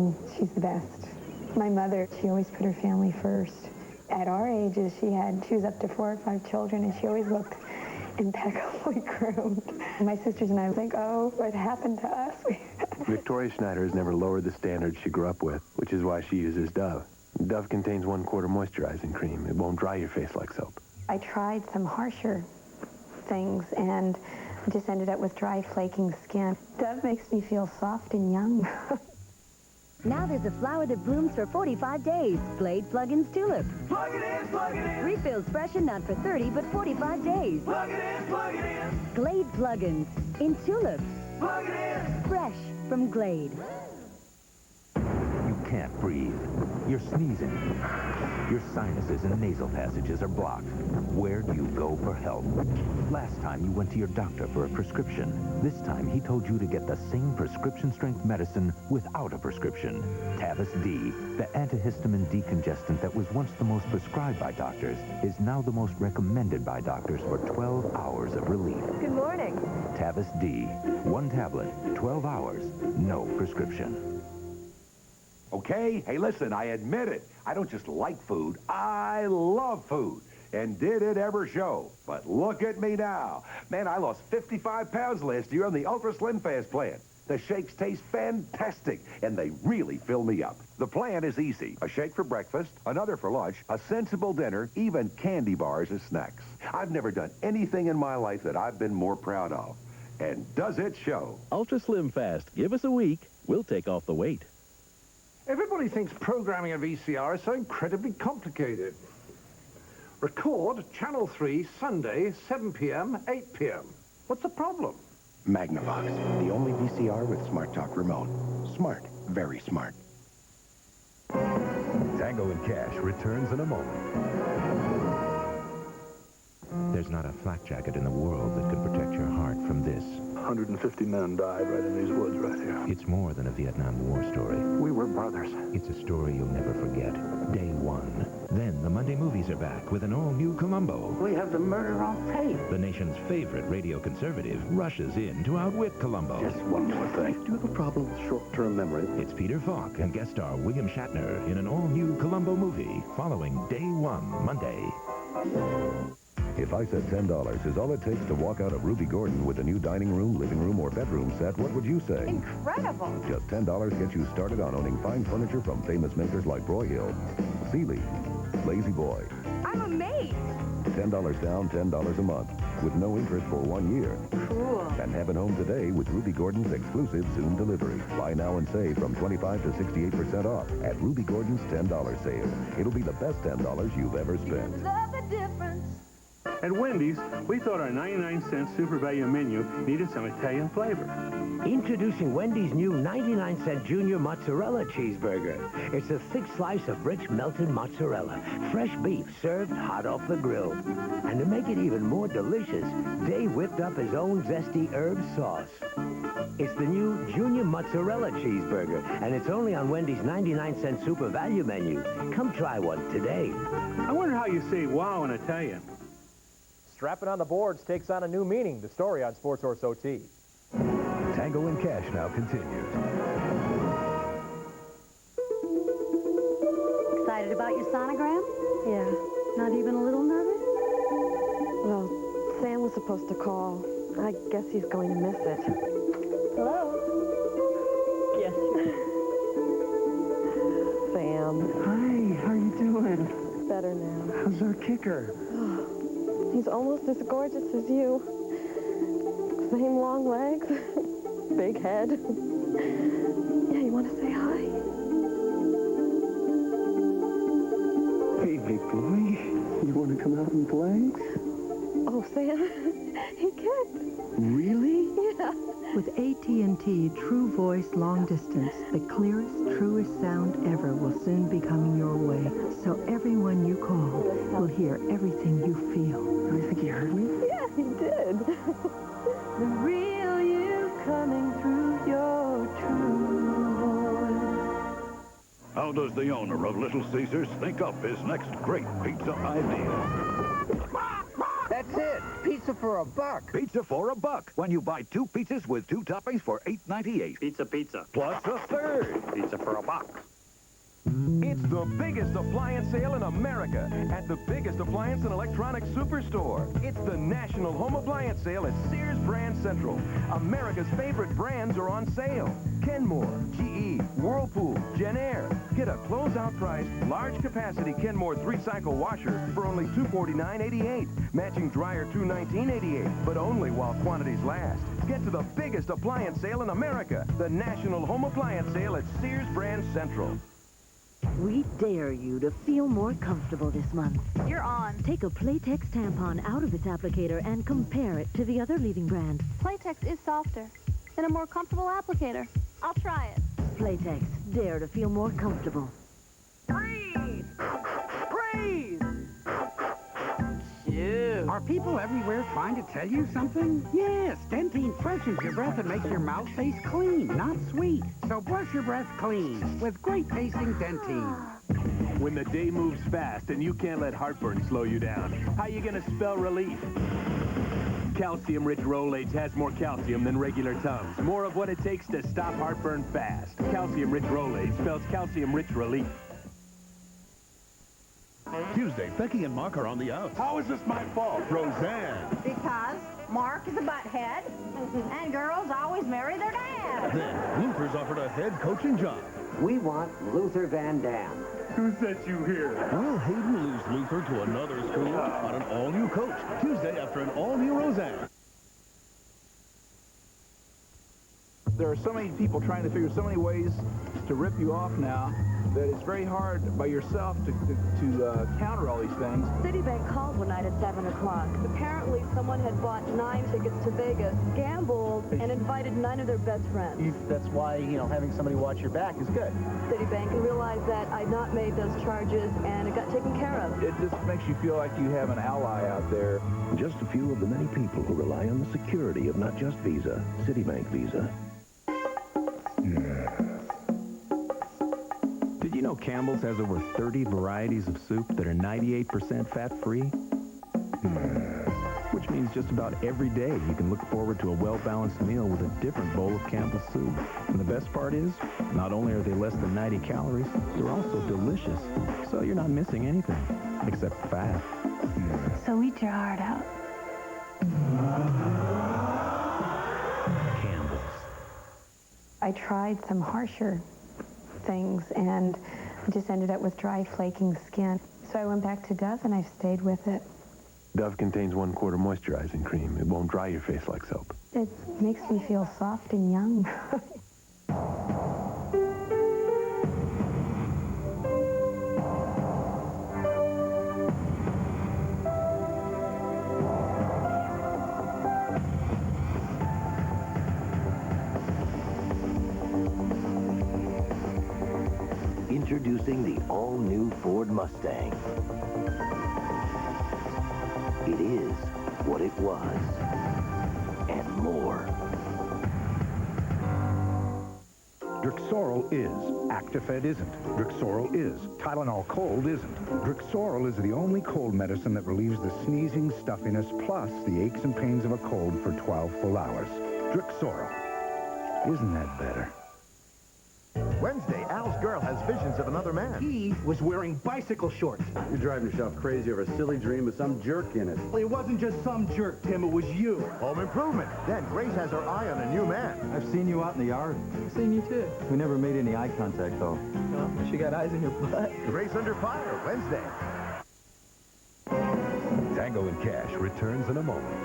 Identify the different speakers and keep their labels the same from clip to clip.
Speaker 1: Oh, she's the best. My mother, she always put her family first. At our ages, she was up to 4 or 5 children, and she always looked impeccably groomed. My sisters and I think, oh, what happened to us?
Speaker 2: Victoria Schneider has never lowered the standards she grew up with, which is why she uses Dove. Dove contains 1/4 moisturizing cream. It won't dry your face like soap.
Speaker 1: I tried some harsher things and just ended up with dry, flaking skin. Dove makes me feel soft and young.
Speaker 3: Now there's a flower that blooms for 45 days. Glade Plug-ins Tulip.
Speaker 4: Plug it in, plug it in.
Speaker 3: Refills freshen not for 30, but 45 days.
Speaker 4: Plug it in, plug it in.
Speaker 3: Glade Plug-ins in tulips.
Speaker 4: Plug it in.
Speaker 3: Fresh from Glade.
Speaker 5: You can't breathe. You're sneezing. Your sinuses and nasal passages are blocked. Where do you go for help? Last time you went to your doctor for a prescription. This time he told you to get the same prescription-strength medicine without a prescription. Tavis D, the antihistamine decongestant that was once the most prescribed by doctors, is now the most recommended by doctors for 12 hours of relief.
Speaker 3: Good morning.
Speaker 5: Tavis D, 1 tablet, 12 hours, no prescription.
Speaker 6: Okay, hey, listen, I admit it. I don't just like food, I love food. And did it ever show? But look at me now. Man, I lost 55 pounds last year on the Ultra Slim Fast plan. The shakes taste fantastic, and they really fill me up. The plan is easy. A shake for breakfast, another for lunch, a sensible dinner, even candy bars as snacks. I've never done anything in my life that I've been more proud of. And does it show?
Speaker 7: Ultra Slim Fast. Give us a week. We'll take off the weight.
Speaker 8: Everybody thinks programming a VCR is so incredibly complicated. Record Channel 3, Sunday, 7 p.m., 8 p.m. What's the problem?
Speaker 9: Magnavox, the only VCR with Smart Talk remote. Smart, very smart.
Speaker 10: Tango and Cash returns in a moment.
Speaker 5: There's not a flak jacket in the world that could protect your heart from this.
Speaker 11: 150 men died right in these woods right here.
Speaker 5: It's more than a Vietnam War story.
Speaker 9: We were brothers.
Speaker 5: It's a story you'll never forget. Day one. Then the Monday movies are back with an all-new Columbo.
Speaker 9: We have the murder on tape.
Speaker 5: The nation's favorite radio conservative rushes in to outwit Columbo.
Speaker 9: Just one more thing. Do you have a problem with short-term memory?
Speaker 5: It's Peter Falk and guest star William Shatner in an all-new Columbo movie following Day One, Monday.
Speaker 10: If I said $10 is all it takes to walk out of Ruby Gordon with a new dining room, living room, or bedroom set, what would you say?
Speaker 12: Incredible!
Speaker 10: Just $10 gets you started on owning fine furniture from famous makers like Broyhill, Sealy, Lazy Boy.
Speaker 12: I'm amazed!
Speaker 10: $10 down, $10 a month, with no interest for 1 year.
Speaker 12: Cool.
Speaker 10: And have it home today with Ruby Gordon's exclusive Soon delivery. Buy now and save from 25 to 68% off at Ruby Gordon's $10 sale. It'll be the best $10 you've ever spent.
Speaker 12: Love the difference.
Speaker 13: At Wendy's, we thought our 99-cent super value menu needed some Italian flavor.
Speaker 14: Introducing Wendy's new 99-cent Junior Mozzarella Cheeseburger. It's a thick slice of rich melted mozzarella, fresh beef served hot off the grill. And to make it even more delicious, Dave whipped up his own zesty herb sauce. It's the new Junior Mozzarella Cheeseburger, and it's only on Wendy's 99-cent super value menu. Come try one today.
Speaker 13: I wonder how you say wow in Italian.
Speaker 15: Strapping on the boards takes on a new meaning. The story on SportsSource OT.
Speaker 10: Tango and Cash now continues.
Speaker 3: Excited about your sonogram?
Speaker 1: Yeah.
Speaker 3: Not even a little nervous?
Speaker 1: Well, Sam was supposed to call. I guess he's going to miss it.
Speaker 3: Hello? Yes.
Speaker 1: Sam.
Speaker 9: Hi, how you doing?
Speaker 1: Better now.
Speaker 9: How's our kicker?
Speaker 1: He's almost as gorgeous as you. Same long legs, big head. Yeah, you want to say hi?
Speaker 9: Hey, big boy. You want to come out and play?
Speaker 1: Oh, Sam, he can't.
Speaker 9: Really?
Speaker 1: Yeah.
Speaker 16: With AT&T True Voice Long Distance, the clearest, truest sound ever will soon be coming your way. So everyone you call will hear everything you feel.
Speaker 9: I think he heard me.
Speaker 1: Yeah, he did.
Speaker 16: The real you coming through your true voice.
Speaker 17: How does the owner of Little Caesars think up his next great pizza idea?
Speaker 18: That
Speaker 14: That's it. Pizza for $1.
Speaker 17: Pizza for $1. When you buy 2 pizzas with 2 toppings for $8.98.
Speaker 7: Pizza.
Speaker 17: Plus a third.
Speaker 7: Pizza for $1.
Speaker 2: It's the biggest appliance sale in America at the biggest appliance and electronics superstore. It's the National Home Appliance Sale at Sears Brand Central. America's favorite brands are on sale. Kenmore, GE, Whirlpool, Genair. Get a closeout price, large capacity Kenmore 3-cycle washer for only $249.88. Matching dryer $219.88, but only while quantities last. Get to the biggest appliance sale in America, the National Home Appliance Sale at Sears Brand Central.
Speaker 3: We dare you to feel more comfortable this month.
Speaker 12: You're on.
Speaker 3: Take a Playtex tampon out of its applicator and compare it to the other leading brand.
Speaker 12: Playtex is softer and a more comfortable applicator. I'll try it.
Speaker 3: Playtex, dare to feel more comfortable.
Speaker 12: Breathe! Breathe!
Speaker 18: Are people everywhere trying to tell you something? Yes, Dentine freshens your breath and makes your mouth taste clean, not sweet. So brush your breath clean with great tasting Dentine.
Speaker 7: When the day moves fast and you can't let heartburn slow you down, how you gonna spell relief? Calcium-rich Rolaids has more calcium than regular Tums. More of what it takes to stop heartburn fast. Calcium-rich Rolaids spells calcium-rich relief.
Speaker 17: Tuesday, Becky and Mark are on the outs.
Speaker 7: How is this my fault?
Speaker 17: Roseanne.
Speaker 19: Because Mark is a butthead, and girls always marry their dad.
Speaker 17: Then, Luther's offered a head coaching job.
Speaker 14: We want Luther Van Dam.
Speaker 7: Who sent you here?
Speaker 17: Will Hayden lose Luther to another school on an all-new coach? Tuesday after an all-new Roseanne.
Speaker 20: There are so many people trying to figure so many ways to rip you off now that it's very hard by yourself to counter all these things.
Speaker 21: Citibank called one night at 7 o'clock. Apparently, someone had bought 9 tickets to Vegas, gambled, and invited 9 of their best friends.
Speaker 15: That's why, having somebody watch your back is good.
Speaker 21: Citibank realized that I'd not made those charges, and it got taken care of.
Speaker 20: It just makes you feel like you have an ally out there.
Speaker 10: Just a few of the many people who rely on the security of not just Visa, Citibank Visa.
Speaker 2: Did you know Campbell's has over 30 varieties of soup that are 98% fat-free? Which means just about every day you can look forward to a well-balanced meal with a different bowl of Campbell's soup. And the best part is, not only are they less than 90 calories, they're also delicious. So you're not missing anything, except fat.
Speaker 1: So eat your heart out.
Speaker 2: Campbell's.
Speaker 1: I tried some harsher things and just ended up with dry, flaking skin. So I went back to Dove and I've stayed with it.
Speaker 2: Dove contains 1/4 moisturizing cream. It won't dry your face like soap.
Speaker 1: It makes me feel soft and young.
Speaker 14: Introducing the all-new Ford Mustang. It is what it was, and more.
Speaker 9: Drixoral is. Actifed isn't. Drixoral is. Tylenol Cold isn't. Drixoral is the only cold medicine that relieves the sneezing, stuffiness, plus the aches and pains of a cold for 12 full hours. Drixoral. Isn't that better?
Speaker 22: Wednesday, Al's girl has visions of another man.
Speaker 8: He was wearing bicycle shorts.
Speaker 23: You're driving yourself crazy over a silly dream with some jerk in it.
Speaker 8: It wasn't just some jerk, Tim. It was you.
Speaker 22: Home improvement. Then Grace has her eye on a new man.
Speaker 24: I've seen you out in the yard.
Speaker 25: I've seen you too.
Speaker 24: We never made any eye contact, though.
Speaker 25: Well, she got eyes in your butt.
Speaker 22: Grace Under Fire, Wednesday.
Speaker 10: Tango Cash returns in a moment.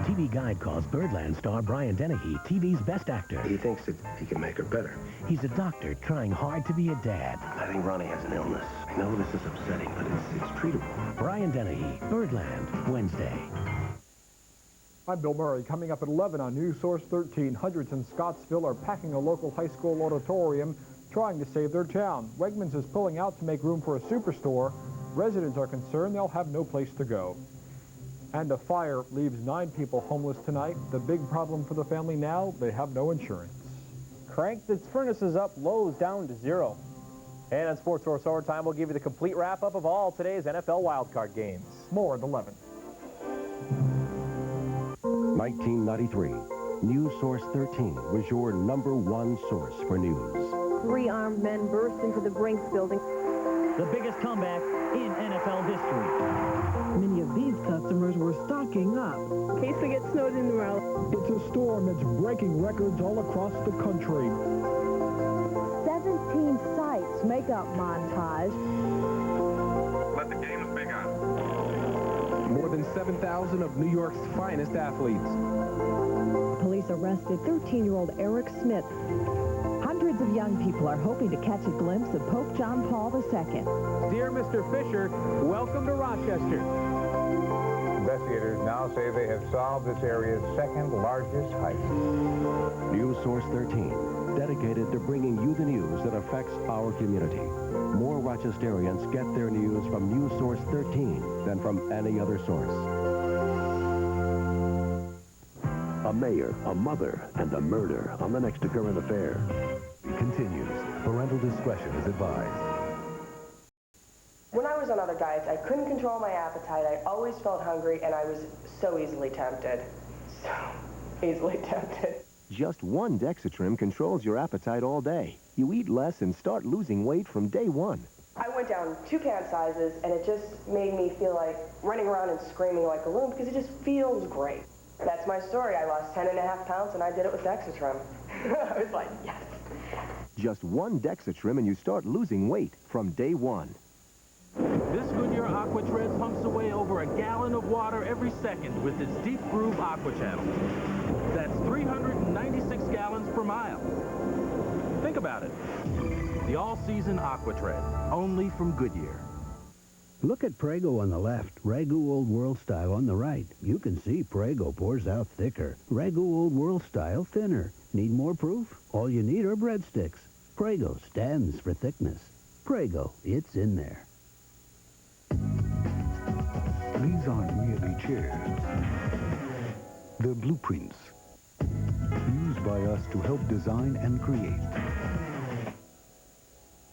Speaker 14: TV Guide calls Birdland star Brian Dennehy TV's best actor.
Speaker 9: He thinks that he can make her better.
Speaker 14: He's a doctor trying hard to be a dad.
Speaker 9: I think Ronnie has an illness. I know this is upsetting, but it's treatable.
Speaker 14: Brian Dennehy, Birdland, Wednesday.
Speaker 15: I'm Bill Murray. Coming up at 11 on News Source 13, hundreds in Scottsville are packing a local high school auditorium trying to save their town. Wegmans is pulling out to make room for a superstore. Residents are concerned they'll have no place to go. And a fire leaves 9 people homeless tonight. The big problem for the family now, they have no insurance.
Speaker 26: Cranked its furnaces up, lows down to 0. And on Sports Source Overtime, we'll give you the complete wrap-up of all today's NFL wildcard games.
Speaker 15: More at 11.
Speaker 10: 1993. News Source 13 was your #1 source for news.
Speaker 4: 3 armed men burst into the Brinks building.
Speaker 5: The biggest comeback in NFL history.
Speaker 6: Many of these customers were stocking up.
Speaker 4: In case we get snowed in tomorrow.
Speaker 15: It's a storm that's breaking records all across the country.
Speaker 3: 17 sites make up montage.
Speaker 11: Let the games begin.
Speaker 13: More than 7,000 of New York's finest athletes.
Speaker 3: Police arrested 13-year-old Eric Smith. Hundreds of young people are hoping to catch a glimpse of Pope John Paul II.
Speaker 13: Dear Mr. Fisher, welcome to Rochester.
Speaker 9: Investigators now say they have solved this area's second largest heist.
Speaker 10: News Source 13, dedicated to bringing you the news that affects our community. More Rochesterians get their news from News Source 13 than from any other source.
Speaker 16: A mayor, a mother, and a murder on the next Current Affair.
Speaker 10: Continues. Parental discretion is advised.
Speaker 27: When I was on other diets, I couldn't control my appetite. I always felt hungry, and I was so easily tempted. So easily tempted.
Speaker 28: Just 1 Dexatrim controls your appetite all day. You eat less and start losing weight from day 1.
Speaker 27: I went down 2 can sizes, and it just made me feel like running around and screaming like a loon because it just feels great. That's my story. I lost 10.5 pounds, and I did it with Dexatrim. I was like, yes.
Speaker 28: Just 1 Dexatrim and you start losing weight from day 1.
Speaker 29: This Goodyear Aqua Tread pumps away over a gallon of water every second with its deep groove aqua channel. That's 396 gallons per mile. Think about it. The all-season Aqua Tread, only from Goodyear.
Speaker 30: Look at Prego on the left, Ragu Old World Style on the right. You can see Prego pours out thicker, Ragu Old World Style thinner. Need more proof? All you need are breadsticks. Prego stands for thickness. Prego, it's in there.
Speaker 9: These aren't merely chairs. They're blueprints used by us to help design and create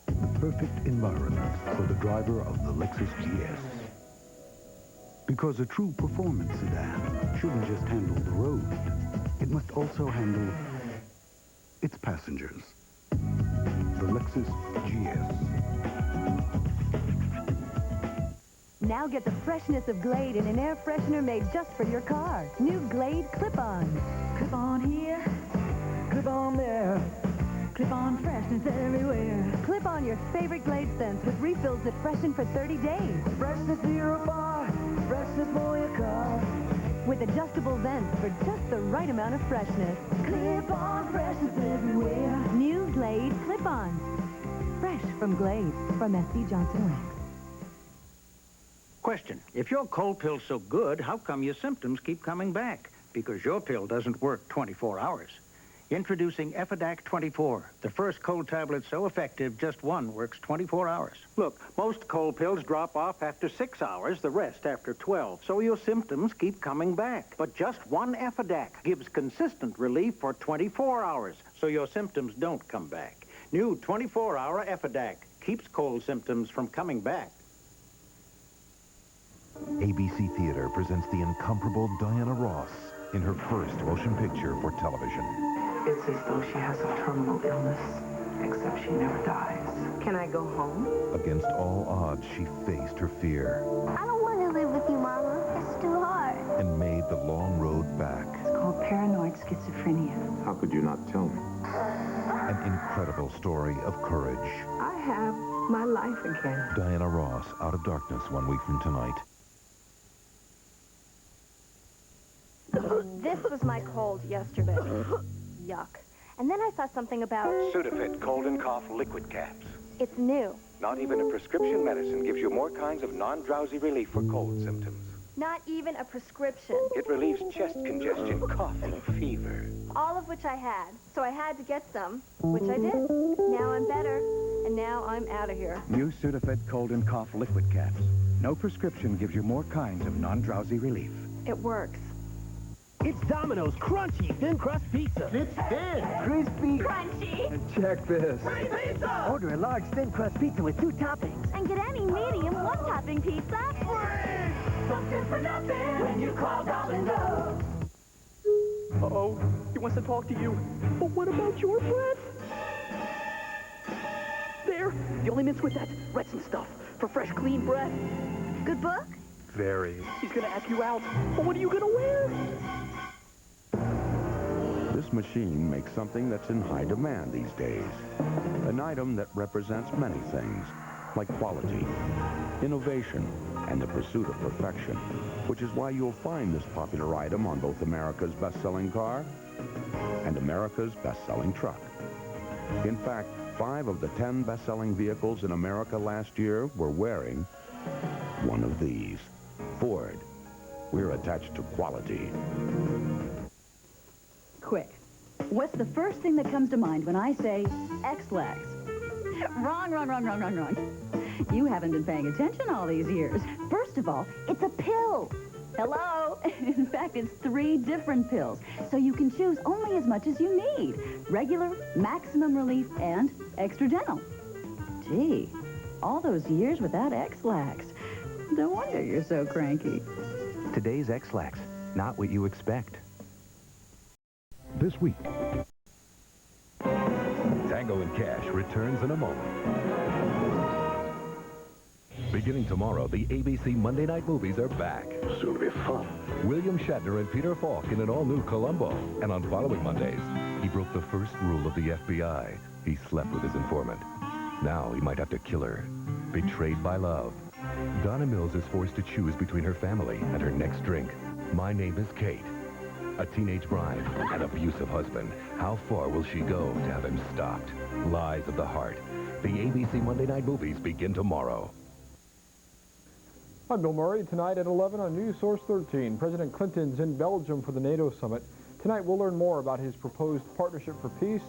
Speaker 9: the perfect environment for the driver of the Lexus GS. Because a true performance sedan shouldn't just handle the road. It must also handle its passengers. The Lexus GS.
Speaker 3: Now get the freshness of Glade in an air freshener made just for your car. New Glade Clip-On.
Speaker 31: Clip-on here, clip-on there, clip-on freshness everywhere.
Speaker 3: Clip on your favorite Glade scents with refills that freshen for 30 days.
Speaker 31: Freshness near or far, freshness for your car.
Speaker 3: With adjustable vents for just the right amount of freshness.
Speaker 31: Clip-on freshness everywhere.
Speaker 3: New Glade Clip-Ons. Fresh from Glade, from S.C. Johnson Wax.
Speaker 18: Question. If your cold pill's so good, how come your symptoms keep coming back? Because your pill doesn't work 24 hours. Introducing Effidac 24, the first cold tablet so effective, just one works 24 hours. Look, most cold pills drop off after 6 hours, the rest after 12, so your symptoms keep coming back. But just one Effidac gives consistent relief for 24 hours, so your symptoms don't come back. New 24-hour Effidac keeps cold symptoms from coming back.
Speaker 10: ABC Theater presents the incomparable Diana Ross in her first motion picture for television.
Speaker 32: It's as though she has a terminal illness, except she never dies.
Speaker 31: Can I go home?
Speaker 10: Against all odds, she faced her fear
Speaker 12: I don't want to live with you, Mama. It's too hard.
Speaker 10: and made the long road back.
Speaker 32: It's called paranoid schizophrenia.
Speaker 23: How could you not tell me?
Speaker 10: An incredible story of courage.
Speaker 32: I have my life again.
Speaker 10: Diana Ross, Out of Darkness, 1 week from tonight.
Speaker 12: This was my cold yesterday. Yuck. And then I saw something about...
Speaker 33: Sudafed cold and cough liquid caps.
Speaker 12: It's new.
Speaker 33: Not even a prescription medicine gives you more kinds of non-drowsy relief for cold symptoms.
Speaker 12: Not even a prescription.
Speaker 33: It relieves chest congestion, cough, and fever.
Speaker 12: All of which I had. So I had to get some, which I did. Now I'm better. And now I'm out of here.
Speaker 34: New Sudafed cold and cough liquid caps. No prescription gives you more kinds of non-drowsy relief.
Speaker 12: It works.
Speaker 14: It's Domino's crunchy thin crust pizza.
Speaker 29: It's thin, crispy,
Speaker 12: crunchy.
Speaker 29: And check this.
Speaker 14: Free pizza! Order a large thin crust pizza with 2 toppings.
Speaker 12: And get any medium 1-topping pizza.
Speaker 29: Free!
Speaker 31: something for nothing when you call Domino.
Speaker 1: Uh-oh, he wants to talk to you. But what about your breath? There, the only mints with that Retsin stuff for fresh, clean breath.
Speaker 12: Good book?
Speaker 1: Very. He's gonna ask you out. But what are you gonna wear?
Speaker 16: This machine makes something that's in high demand these days. An item that represents many things, like quality, innovation, and the pursuit of perfection, which is why you'll find this popular item on both America's best-selling car and America's best-selling truck. In fact, 5 of the 10 best-selling vehicles in America last year were wearing one of these. Ford. We're attached to quality.
Speaker 2: Quick. What's the first thing that comes to mind when I say X-Lax? Wrong. You haven't been paying attention all these years. First of all, it's a pill. Hello? In fact, it's 3 different pills, so you can choose only as much as you need. Regular, maximum relief, and extra gentle. Gee, all those years without X-Lax. No wonder you're so cranky.
Speaker 5: Today's X-Lax, not what you expect.
Speaker 10: This week, Tango Cash returns in a moment. Beginning tomorrow, the ABC Monday night movies are back.
Speaker 16: Soon be fun.
Speaker 10: William Shatner and Peter Falk in an all-new Columbo. And on following Mondays, he broke the first rule of the FBI. He slept with his informant. Now he might have to kill her. Betrayed by love. Donna Mills is forced to choose between her family and her next drink. My Name is Kate. A teenage bride, an abusive husband. How far will she go to have him stopped? Lies of the Heart. The ABC Monday night movies begin tomorrow.
Speaker 15: I'm Bill Murray. Tonight at 11 on News Source 13. President Clinton's in Belgium for the NATO summit. Tonight we'll learn more about his proposed partnership for peace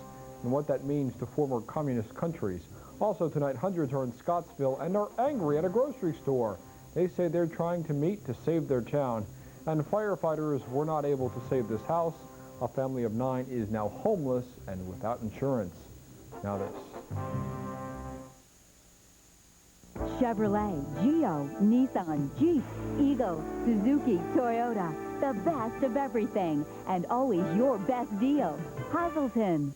Speaker 15: and what that means to former communist countries. Also tonight, hundreds are in Scottsville and are angry at a grocery store. They say they're trying to meet to save their town. And firefighters were not able to save this house. A family of 9 is now homeless and without insurance. Now this.
Speaker 6: Chevrolet, Geo, Nissan, Jeep, Eagle, Suzuki, Toyota. The best of everything. And always your best deal. Hazelton.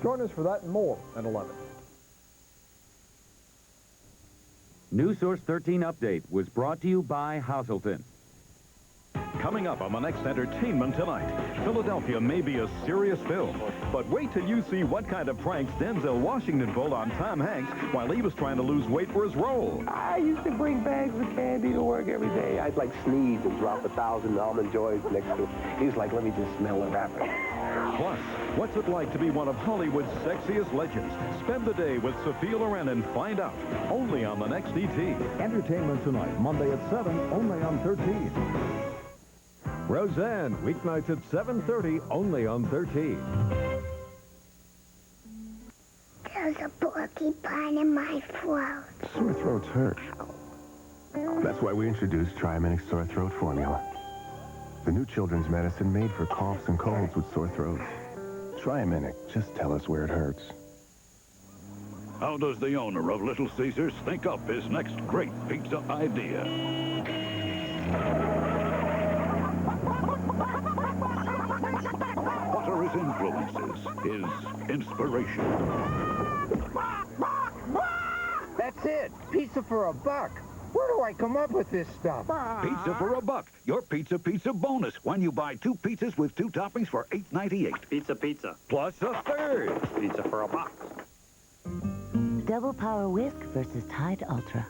Speaker 15: Join us for that and more at 11.
Speaker 7: News Source 13 Update was brought to you by Hazelton.
Speaker 8: Coming up on the next Entertainment Tonight, Philadelphia may be a serious film, but wait till you see what kind of pranks Denzel Washington pulled on Tom Hanks while he was trying to lose weight for his role.
Speaker 17: I used to bring bags of candy to work every day. I'd like sneeze and drop 1,000 Almond Joys next to it. He was like, let me just smell the wrapper.
Speaker 8: Plus, what's it like to be one of Hollywood's sexiest legends? Spend the day with Sophia Loren and find out, only on the next ET.
Speaker 19: Entertainment Tonight, Monday at 7, only on 13.
Speaker 10: Roseanne, weeknights at 7:30, only on 13.
Speaker 20: There's a porcupine in my throat.
Speaker 28: Sore throats hurt. That's why we introduced Triaminic Sore Throat Formula. The new children's medicine made for coughs and colds with sore throats. Triaminic, just tell us where it hurts.
Speaker 21: How does the owner of Little Caesars think up his next great pizza idea? What are his influences, his inspiration?
Speaker 22: That's it. Pizza for a buck. Where do I come up with this stuff?
Speaker 21: Pizza for a buck. Your pizza bonus when you buy 2 pizzas with 2 toppings for $8.98.
Speaker 24: Pizza.
Speaker 21: Plus a third.
Speaker 24: Pizza for a box.
Speaker 25: Double Power Whisk versus Tide Ultra.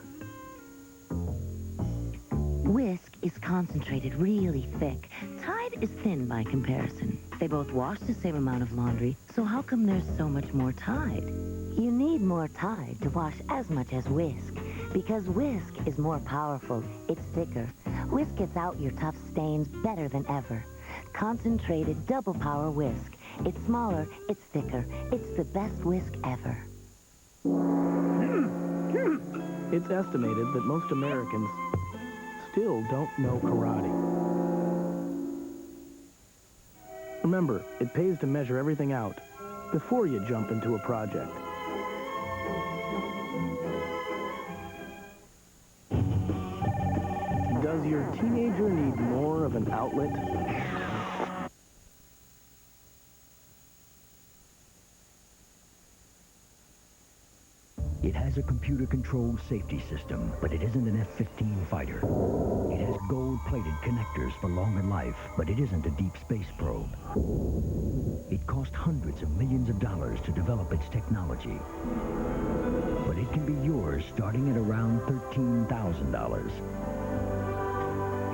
Speaker 25: Whisk is concentrated really thick. Tide is thin by comparison. They both wash the same amount of laundry, so how come there's so much more Tide? You need more Tide to wash as much as Whisk, because Whisk is more powerful. It's thicker. Whisk gets out your tough stains better than ever. Concentrated Double Power Whisk. It's smaller, it's thicker. It's the best whisk ever.
Speaker 1: It's estimated that most Americans still don't know karate. Remember, it pays to measure everything out before you jump into a project. Does your teenager need more of an outlet?
Speaker 3: It has a computer-controlled safety system, but it isn't an F-15 fighter. It has gold-plated connectors for longer life, but it isn't a deep space probe. It cost hundreds of millions of dollars to develop its technology, but it can be yours starting at around $13,000.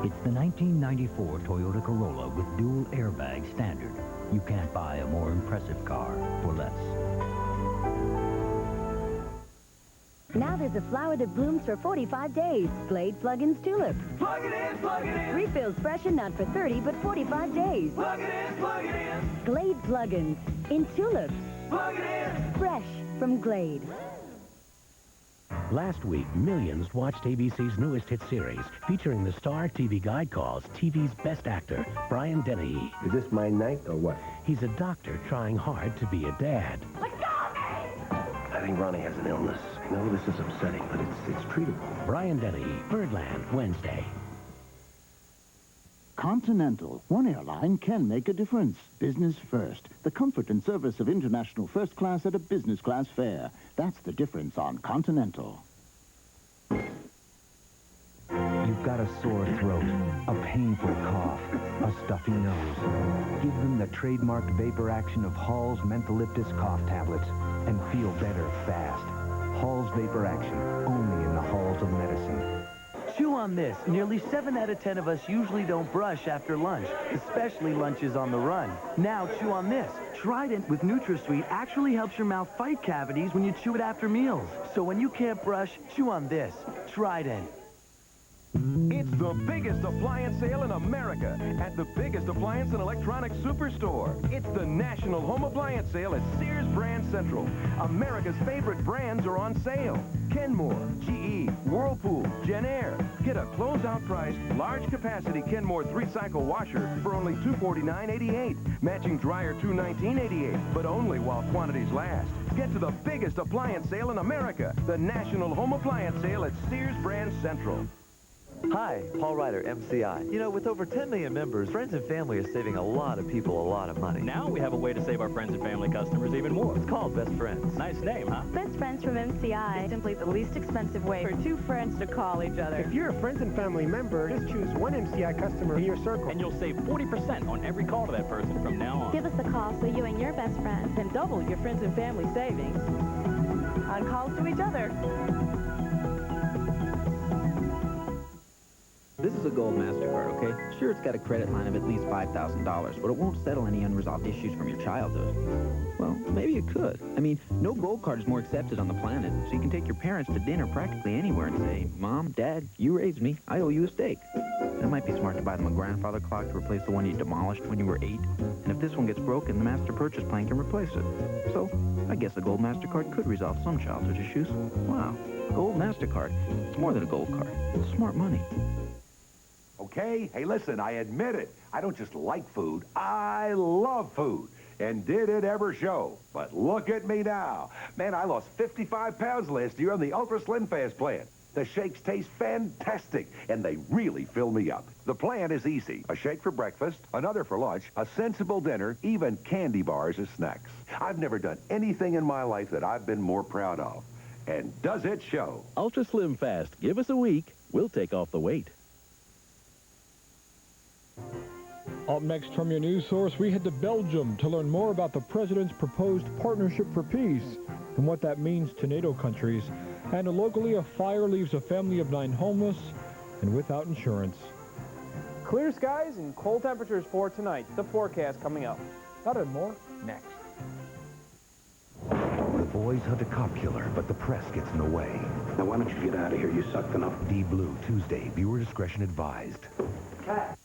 Speaker 3: It's the 1994 Toyota Corolla with dual airbag standard. You can't buy a more impressive car for less.
Speaker 6: Now there's a flower that blooms for 45 days. Glade Plug-ins Tulip.
Speaker 31: Plug it in, plug it in.
Speaker 6: Refills freshen not for 30, but 45 days.
Speaker 31: Plug it in, plug it in.
Speaker 6: Glade Plug-ins in tulips.
Speaker 31: Plug it in.
Speaker 6: Fresh from Glade.
Speaker 14: Last week, millions watched ABC's newest hit series, featuring the star TV Guide calls TV's best actor, Brian Dennehy.
Speaker 17: Is this my night or what?
Speaker 14: He's a doctor trying hard to be a dad.
Speaker 17: I think Ronnie has an illness. I know this is upsetting, but it's treatable.
Speaker 14: Brian Dennehy, Birdland, Wednesday.
Speaker 4: Continental. One airline can make a difference. Business first. The comfort and service of international first class at a business class fare. That's the difference on Continental.
Speaker 5: You've got a sore throat, a painful cough, a stuffy nose. Give them the trademarked vapor action of Hall's Mentholyptus cough tablets and feel better fast. Hall's Vapor Action, only in the halls of medicine.
Speaker 9: Chew on this. Nearly 7 out of 10 of us usually don't brush after lunch, especially lunches on the run. Now chew on this. Trident with NutraSweet actually helps your mouth fight cavities when you chew it after meals. So when you can't brush, chew on this. Trident.
Speaker 11: It's the biggest appliance sale in America at the biggest appliance and electronics superstore. It's the National Home Appliance Sale at Sears Brand Central. America's favorite brands are on sale. Kenmore, GE, Whirlpool, Genair. Get a closeout price, large capacity Kenmore 3-cycle washer for only $249.88. Matching dryer $219.88, but only while quantities last. Get to the biggest appliance sale in America, the National Home Appliance Sale at Sears Brand Central.
Speaker 13: Hi, Paul Ryder, MCI. You know, with over 10 million members, Friends and Family is saving a lot of people a lot of money.
Speaker 18: Now we have a way to save our Friends and Family customers even more.
Speaker 13: It's called Best Friends.
Speaker 18: Nice name, huh?
Speaker 23: Best Friends from MCI is simply the least expensive way for two friends to call each other.
Speaker 24: If you're a Friends and Family member, just choose one MCI customer in your circle.
Speaker 18: And you'll save 40% on every call to that person from now on.
Speaker 23: Give us a call so you and your best friend
Speaker 18: can double your Friends and Family savings on calls to each other.
Speaker 26: This is a Gold MasterCard, okay? Sure, it's got a credit line of at least $5,000, but it won't settle any unresolved issues from your childhood. Well, maybe it could. I mean, no Gold card is more accepted on the planet, so you can take your parents to dinner practically anywhere and say, Mom, Dad, you raised me. I owe you a steak. And it might be smart to buy them a grandfather clock to replace the one you demolished when you were 8. And if this one gets broken, the Master Purchase Plan can replace it. So, I guess a Gold MasterCard could resolve some childhood issues. Wow, Gold MasterCard. It's more than a Gold card. It's smart money.
Speaker 27: Okay? Hey, listen, I admit it. I don't just like food. I love food. And did it ever show? But look at me now. Man, I lost 55 pounds last year on the Ultra Slim Fast plan. The shakes taste fantastic, and they really fill me up. The plan is easy. A shake for breakfast, another for lunch, a sensible dinner, even candy bars as snacks. I've never done anything in my life that I've been more proud of. And does it show?
Speaker 30: Ultra Slim Fast. Give us a week. We'll take off the weight.
Speaker 15: Up next from your news source, we head to Belgium to learn more about the president's proposed partnership for peace and what that means to NATO countries. And locally, a fire leaves a family of 9 homeless and without insurance.
Speaker 32: Clear skies and cold temperatures for tonight. The forecast coming up. That and more next.
Speaker 10: The boys hunt a cop killer, but the press gets in the way.
Speaker 17: Now, why don't you get out of here? You sucked enough.
Speaker 10: Deep Blue, Tuesday. Viewer discretion advised.
Speaker 32: Cat.